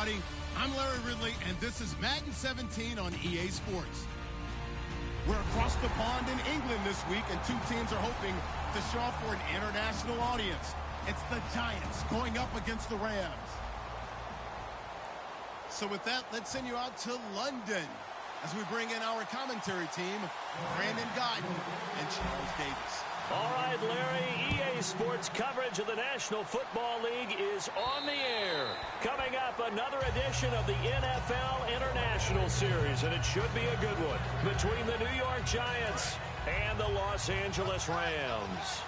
everybody. I'm Larry Ridley, and this is Madden 17 on EA Sports. We're across the pond in England this week, and two teams are hoping to show off for an international audience. It's the Giants going up against the Rams. So with that, let's send you out to London as we bring in our commentary team, Brandon Guyton and Charles Davis. All right, Larry, EA Sports coverage of the National Football League is on the air. Coming up, another edition of the NFL International Series, and it should be a good one, between the New York Giants and the Los Angeles Rams.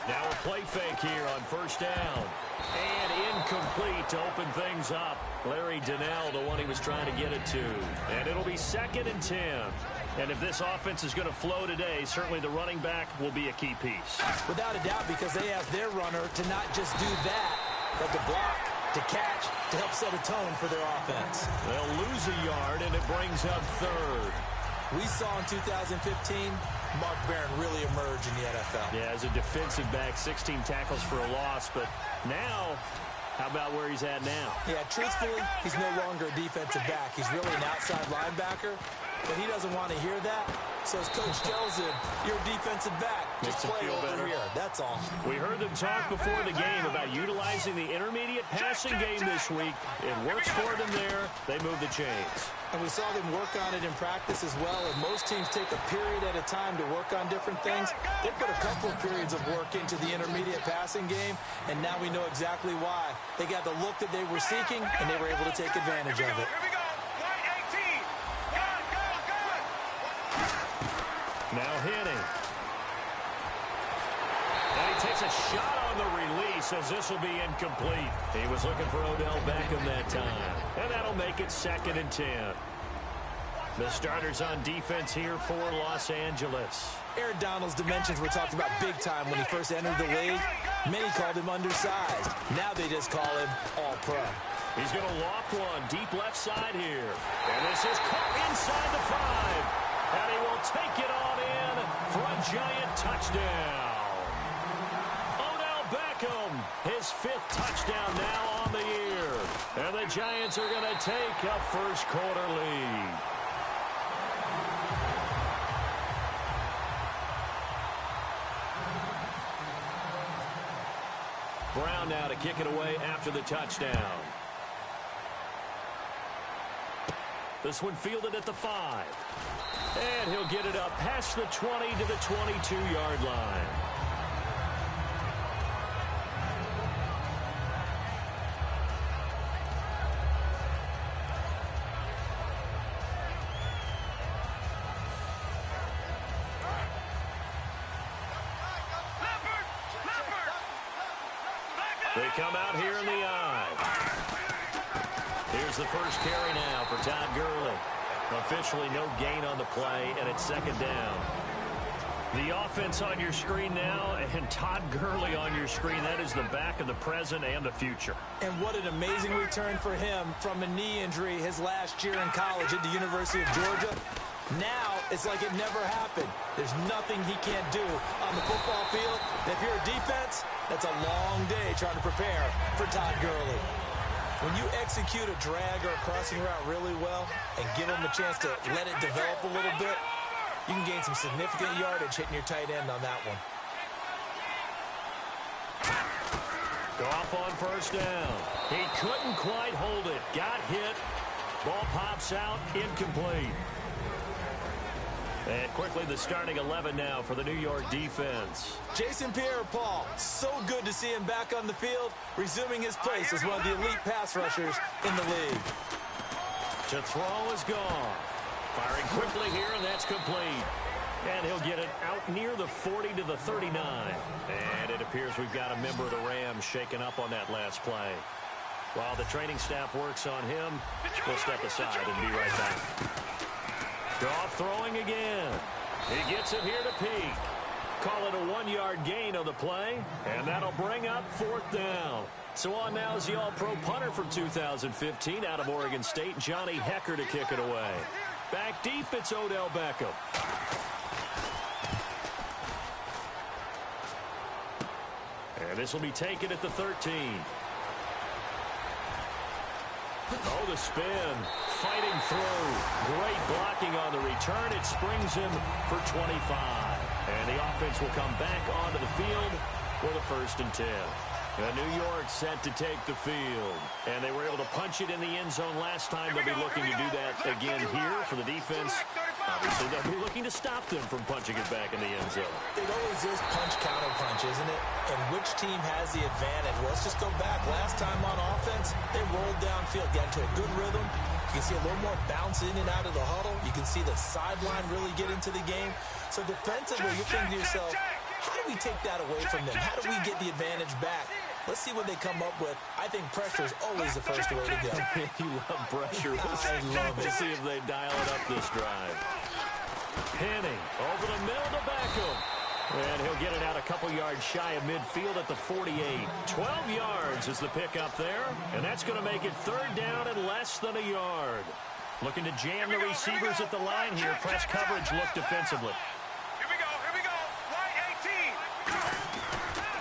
Now a play fake here on first down. And incomplete to open things up. Larry Donnell, the one he was trying to get it to. And it'll be 2nd and 10. And if this offense is going to flow today, certainly the running back will be a key piece. Without a doubt, because they have their runner to not just do that, but to block, to catch, to help set a tone for their offense. They'll lose a yard, and it brings up 3rd. We saw in 2015 Mark Barron really emerge in the NFL. Yeah, as a defensive back, 16 tackles for a loss. But now, how about where he's at now? Yeah, truthfully, he's no longer a defensive back. He's really an outside linebacker, but he doesn't want to hear that. So as Coach tells him, you're a defensive back. Just play over here. That's all. We heard them talk before the game about utilizing the intermediate passing game this week. It works for them there. They move the chains. And we saw them work on it in practice as well. And most teams take a period at a time to work on different things. They put a couple of periods of work into the intermediate passing game, and now we know exactly why. They got the look that they were seeking, and they were able to take advantage of it. Now hitting. And he takes a shot on the release as this will be incomplete. He was looking for Odell Beckham that time. And that'll make it 2nd and 10. The starters on defense here for Los Angeles. Aaron Donald's dimensions were talked about big time when he first entered the league. Many called him undersized. Now they just call him all-pro. He's going to loft one deep left side here. And this is caught inside the 5. And he will take it on in for a Giant touchdown. Odell Beckham, his 5th touchdown now on the year. And the Giants are going to take a first-quarter lead. Brown now to kick it away after the touchdown. This one fielded at the 5. And he'll get it up past the 20 to the 22-yard line. They come out here in the eye. Here's the first carry now for Todd Gurley. Officially no gain on the play, and it's 2nd down. The offense on your screen now, and Todd Gurley on your screen. That is the back of the present and the future. And what an amazing return for him from a knee injury his last year in college at the University of Georgia. Now, it's like it never happened. There's nothing he can't do on the football field. And if you're a defense, that's a long day trying to prepare for Todd Gurley. When you execute a drag or a crossing route really well and give them a chance to let it develop a little bit, you can gain some significant yardage hitting your tight end on that one. Goff on first down. He couldn't quite hold it. Got hit. Ball pops out. Incomplete. And quickly the starting 11 now for the New York defense. Jason Pierre-Paul, so good to see him back on the field, resuming his place as one of the elite pass rushers in the league. To throw is gone. Firing quickly here, and that's complete. And he'll get it out near the 40 to the 39. And it appears we've got a member of the Rams shaken up on that last play. While the training staff works on him, we'll step aside and be right back. Goff throwing again. He gets it here to Peak. Call it a 1-yard gain on the play, and that'll bring up 4th down. So on now is the All-Pro punter from 2015 out of Oregon State, Johnny Hecker, to kick it away. Back deep, it's Odell Beckham. And this will be taken at the 13. Oh, the spin. Fighting through. Great blocking on the return. It springs him for 25. And the offense will come back onto the field with a 1st and 10. New York set to take the field. And they were able to punch it in the end zone last time. They'll be looking to do that again here for the defense. Obviously, they'll be looking to stop them from punching it back in the end zone. It always is punch-counter-punch, isn't it? And which team has the advantage? Well, let's just go back. Last time on offense, they rolled downfield, got into a good rhythm. You can see a little more bounce in and out of the huddle. You can see the sideline really get into the game. So defensively, you're thinking to yourself, how do we take that away from them? How do we get the advantage back? Let's see what they come up with. I think pressure is always the first way to go. You love pressure. I love it. Let's see if they dial it up this drive. Penny over the middle to Beckham. And he'll get it out a couple yards shy of midfield at the 48. 12 yards is the pickup there. And that's going to make it 3rd down and less than a yard. Looking to jam the receivers at the line here. Press coverage look defensively.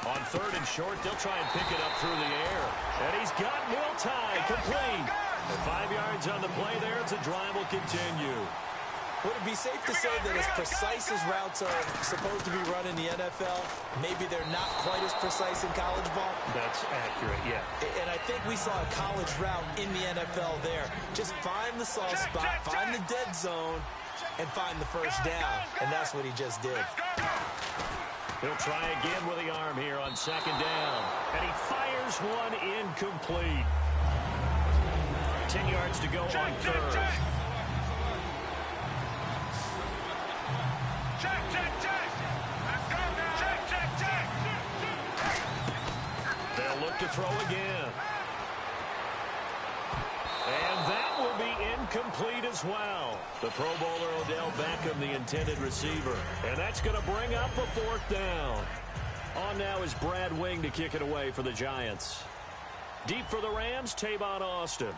On 3rd and short, they'll try and pick it up through the air. And he's got Miltai complete. And 5 yards on the play there as the drive will continue. Would it be safe to say that as precise as routes are supposed to be run in the NFL, maybe they're not quite as precise in college ball? That's accurate, yeah. And I think we saw a college route in the NFL there. Just find the soft spot, find the dead zone, and find the 1st down. And that's what he just did. He'll try again with the arm here on 2nd down. And he fires one incomplete. 10 yards to go on 3rd. They'll look to throw again. And that will be incomplete as well. The Pro Bowler Odell Beckham, the intended receiver. And that's going to bring up a 4th down. On now is Brad Wing to kick it away for the Giants. Deep for the Rams, Tavon Austin.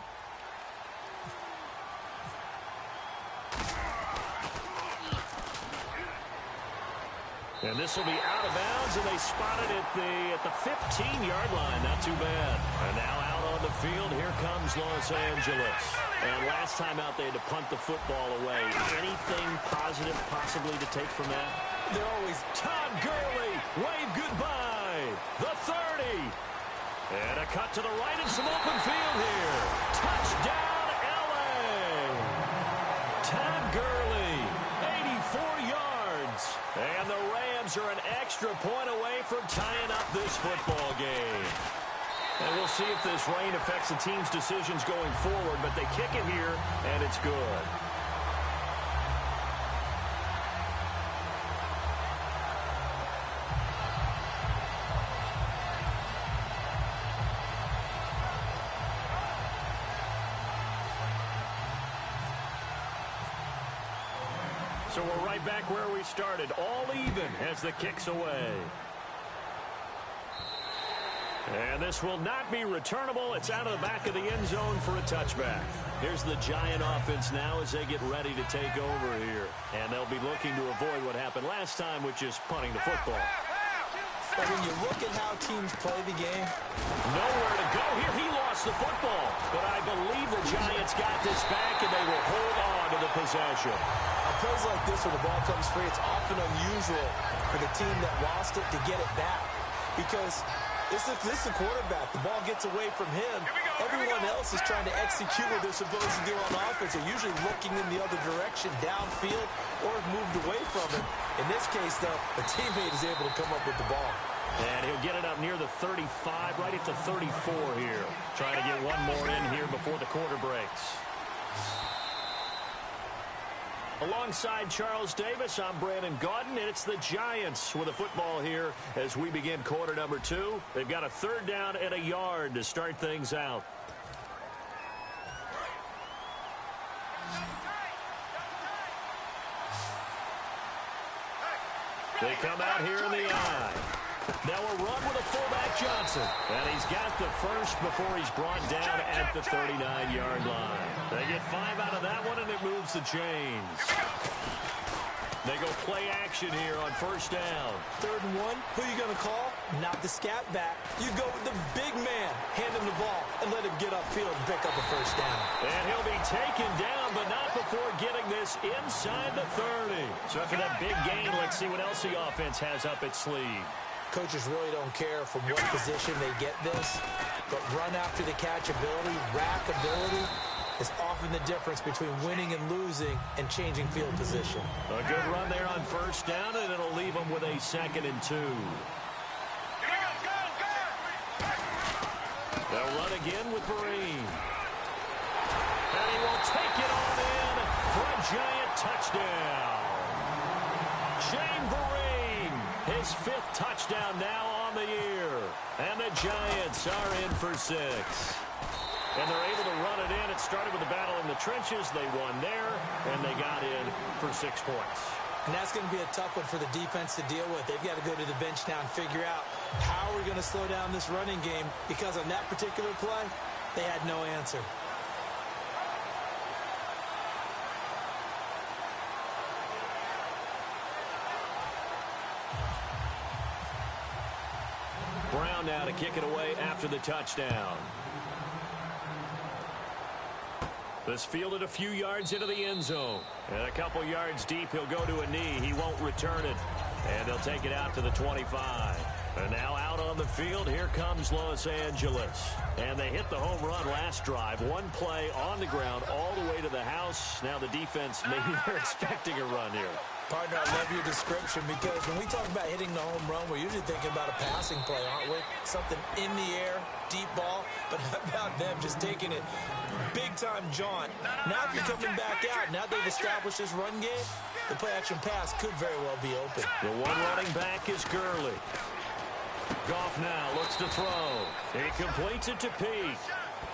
And this will be out of bounds, and they spot it at the 15-yard line. Not too bad. And now out on the field, here comes Los Angeles. And last time out, they had to punt the football away. Anything positive possibly to take from that? They're always Todd Gurley, wave goodbye. The 30. And a cut to the right and some open field here. Touchdown, L.A. Todd Gurley, 84 yards. And the Rams are an extra point away from tying up this football game. And we'll see if this rain affects the team's decisions going forward, but they kick it here, and it's good. So we're right back where we started, all even as the kick's away. And this will not be returnable. It's out of the back of the end zone for a touchback. Here's the Giant offense now as they get ready to take over here. And they'll be looking to avoid what happened last time, which is punting the football. But when you look at how teams play the game, nowhere to go here. He lost the football. But I believe the Giants got this back, and they will hold on to the possession. On plays like this where the ball comes free, it's often unusual for the team that lost it to get it back. Because this is the quarterback. The ball gets away from him. Everyone else is trying to execute what they're supposed to do on offense. They're usually looking in the other direction, downfield, or moved away from him. In this case, though, the teammate is able to come up with the ball. And he'll get it up near the 35, right at the 34 here. Trying to get one more in here before the quarter breaks. Alongside Charles Davis, I'm Brandon Gaudin, and it's the Giants with the football here as we begin quarter number 2. They've got a 3rd down and a yard to start things out. They come out here in the eye. Now a run with a fullback Johnson. And he's got the first before he's brought down at the 39-yard line. They get 5 out of that one, and it moves the chains. They go play action here on 1st down. 3rd and 1. Who are you going to call? not the scat back. You go with the big man, hand him the ball, and let him get upfield and pick up a first down. And he'll be taken down, but not before getting this inside the 30. So after that big gain, let's see what else the offense has up its sleeve. Coaches really don't care from what position they get this, but run after the catch ability, rack ability, is often the difference between winning and losing and changing field position. A good run there on first down, and it'll leave them with a 2nd and 2. They'll run again with Vereen. And he will take it on in for a giant touchdown. Shane Vereen, his 5th touchdown now on the year. And the Giants are in for 6. And they're able to run it in. It started with a battle in the trenches. They won there, and they got in for 6 points. And that's going to be a tough one for the defense to deal with. They've got to go to the bench now and figure out how are we going to slow down this running game, because on that particular play, they had no answer. Brown now to kick it away after the touchdown. This fielded a few yards into the end zone. And a couple yards deep, he'll go to a knee. He won't return it. And they'll take it out to the 25. And now out on the field, here comes Los Angeles. And they hit the home run last drive. One play on the ground all the way to the house. Now the defense, maybe they're expecting a run here. Partner, I love your description, because when we talk about hitting the home run, we're usually thinking about a passing play, aren't we? Something in the air, deep ball. But how about them just taking it big-time jaunt? Now if you're coming back out, now they've established this run game, the play-action pass could very well be open. The one running back is Gurley. Goff now looks to throw. He completes it to Peake.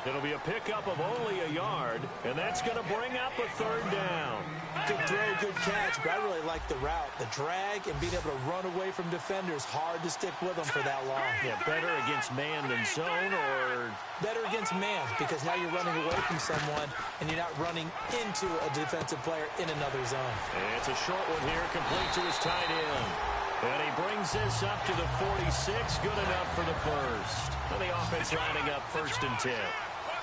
It'll be a pickup of only a yard, and that's going to bring up a 3rd down. Good throw, good catch, but I really like the route. The drag and being able to run away from defenders, hard to stick with them for that long. Yeah, better against man than zone, or? Better against man, because now you're running away from someone, and you're not running into a defensive player in another zone. And it's a short one here, complete to his tight end. And he brings this up to the 46, good enough for the 1st. And the offense lining up 1st and 10.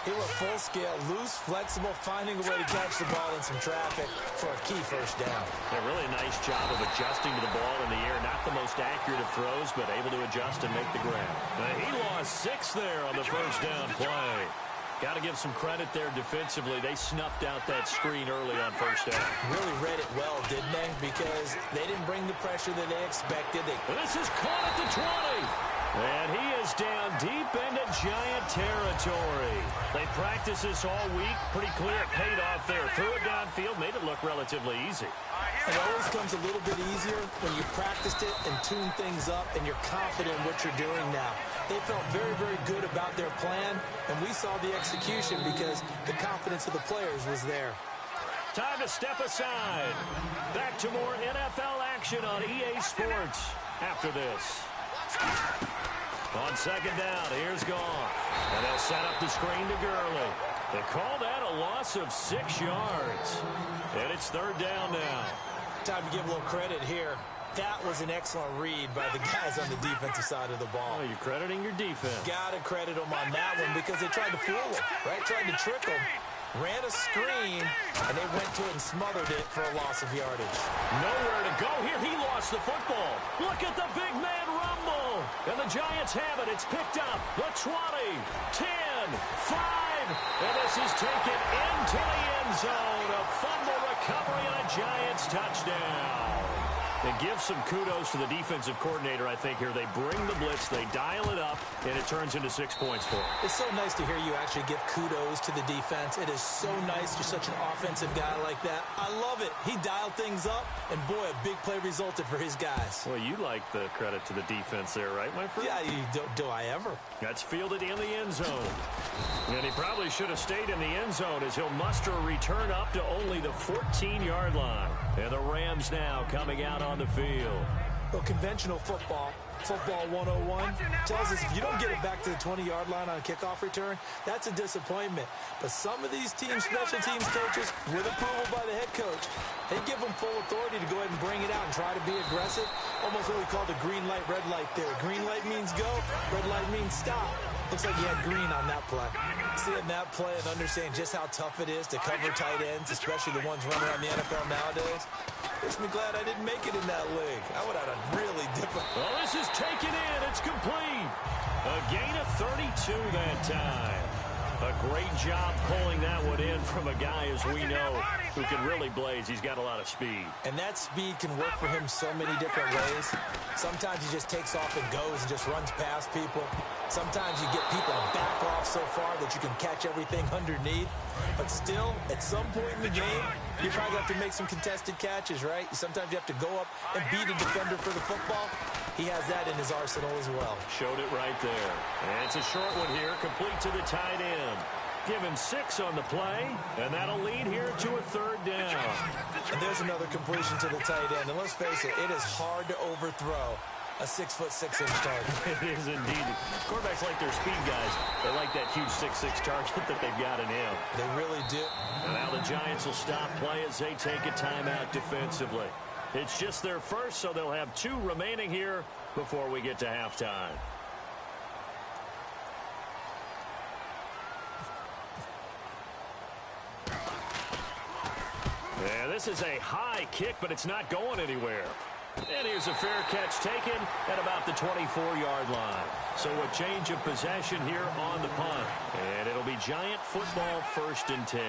He went full scale, loose, flexible, finding a way to catch the ball in some traffic for a key 1st down. A really nice job of adjusting to the ball in the air. Not the most accurate of throws, but able to adjust and make the grab. He lost 6 there on the 1st down play. Got to give some credit there defensively. They snuffed out that screen early on 1st down. Really read it well, didn't they? Because they didn't bring the pressure that they expected. This is caught at the 20. And he is down deep into Giant territory. They practiced this all week. Pretty clear it paid off there. Threw it downfield, made it look relatively easy. It always comes a little bit easier when you practiced it and tuned things up and you're confident in what you're doing now. They felt very, very good about their plan, and we saw the execution because the confidence of the players was there. Time to step aside. Back to more NFL action on EA Sports after this. On 2nd down, here's Goff. And they'll set up the screen to Gurley. They call that a loss of 6 yards. And it's 3rd down now. Time to give a little credit here. That was an excellent read by the guys on the defensive side of the ball. Oh, you're crediting your defense. Got to credit them on that one because they tried to fool them, right? Tried to trick them. Ran a screen, and they went to it and smothered it for a loss of yardage. Nowhere to go here. He lost the football. Look at the big man rumble. And the Giants have it. It's picked up. The 20, 10, 5. And this is taken into the end zone. A fumble recovery and a Giants touchdown. And give some kudos to the defensive coordinator, I think, here. They bring the blitz, they dial it up, and it turns into 6 points for them. It's so nice to hear you actually give kudos to the defense. It is so nice. You're such an offensive guy like that. I love it. He dialed things up, and boy, a big play resulted for his guys. Well, you like the credit to the defense there, right, my friend? Yeah, do I ever? That's fielded in the end zone. And he probably should have stayed in the end zone as he'll muster a return up to only the 14-yard line. And the Rams now coming out on the field. Well, conventional football, Football 101 tells us if you don't get it back to the 20-yard line on a kickoff return, that's a disappointment. But some of these teams, special teams coaches, with approval by the head coach, they give them full authority to go ahead and bring it out and try to be aggressive. Almost what we call the green light, red light theory. Green light means go, red light means stop. Looks like he had green on that play. Seeing that play and understanding just how tough it is to cover tight ends, especially the ones running around the NFL nowadays, makes me glad I didn't make it in that league. I would have had a really different... Well, this is taken in. It's complete. A gain of 32 that time. A great job pulling that one in from a guy, as we know, who can really blaze. He's got a lot of speed. And that speed can work for him so many different ways. Sometimes he just takes off and goes and just runs past people. Sometimes you get people to back off so far that you can catch everything underneath. But still, at some point in the game, you probably have to make some contested catches, right? Sometimes you have to go up and beat a defender for the football. He has that in his arsenal as well. Showed it right there. And it's a short one here, complete to the tight end. Give him 6 on the play, and that'll lead here to a 3rd down. And there's another completion to the tight end. And let's face it, it is hard to overthrow a 6'6" target. It is indeed. Quarterbacks like their speed guys. They like that huge 6'6" target that they've got in him. They really do. And now the Giants will stop play as they take a timeout defensively. It's just their first, so they'll have 2 remaining here before we get to halftime. Yeah, this is a high kick, but it's not going anywhere. And here's a fair catch taken at about the 24-yard line. So a change of possession here on the punt. And it'll be Giant football 1st and 10.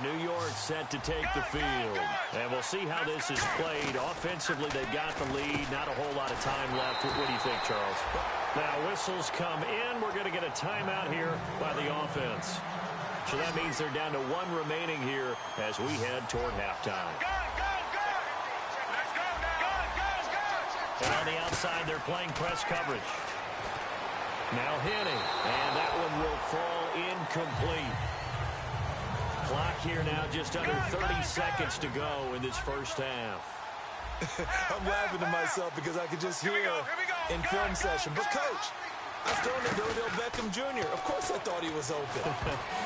New York set to take the field. And we'll see how this is played. Offensively, they've got the lead. Not a whole lot of time left. What do you think, Charles? Now, whistles come in. We're going to get a timeout here by the offense. So that means they're down to 1 remaining here as we head toward halftime. And on the outside, they're playing press coverage. Now hitting, and that one will fall incomplete. Clock here now just under 30 seconds to go in this first half. I'm laughing to myself because I could just hear in film session. But, Coach, I've thrown to Odell Beckham Jr. Of course I thought he was open.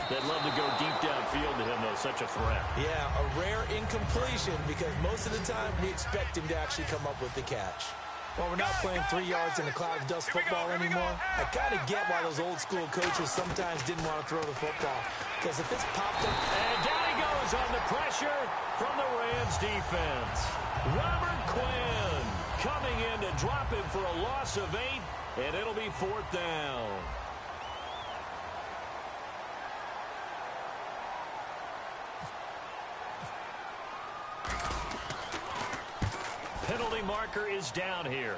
They'd love to go deep downfield to him, though. Such a threat. Yeah, a rare incompletion because most of the time we expect him to actually come up with the catch. While we're not playing 3 yards in a cloud of dust football anymore, I kind of get why those old school coaches sometimes didn't want to throw the football. Because if it's popped up... And down he goes on the pressure from the Rams defense. Robert Quinn coming in to drop him for a loss of 8, and it'll be 4th down. Penalty marker is down here.